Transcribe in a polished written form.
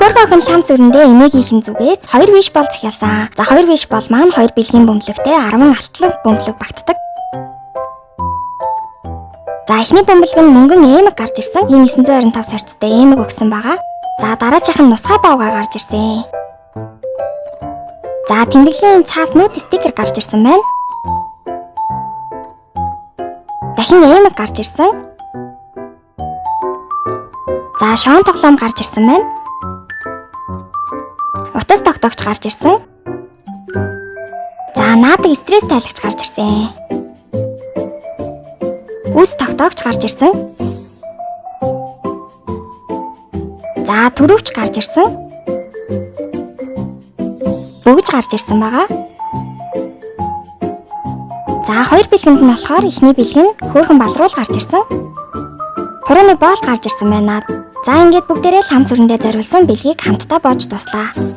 Ойрхон охин лам сүрэндээ эмээгийн зүгээс 2 виш бол захиалсан. За 2 виш бол маань 2 бэлгийн бөмбөлөгтэй 10 алтлаг бөмбөлөг багтдаг. За эхний бөмбөлөг нь мөнгөн эмэг гарч ирсэн. Ийм 925 сорцтой эмэг өгсөн байгаа. За дараачих нь нусгай бавгаа гарч ирсэн. За тэмдэглэлийн цаас нүүт стикер гарч ирсэн байна. Дахин эмэг гарч ирсэн. За шоон тоглоом гарч ирсэн байна. Утас тогтоогч гарч ирсэн. За наадаг стресс тайлагч гарч ирсэн. Үс тогтоогч гарч ирсэн. За түрүүвч гарч ирсэн. Бөгж гарч ирсэн байгаа. За хоёр бэлгэнд нь болохоор эхний бэлэг нь хөөрхөн балруул гарч ирсэн. Хурууны боол гарч ирсэн байна. За ингээд бүгдээрээ лам сүрэндээ зориулсан бэлгийг хамтдаа боож дуслаа.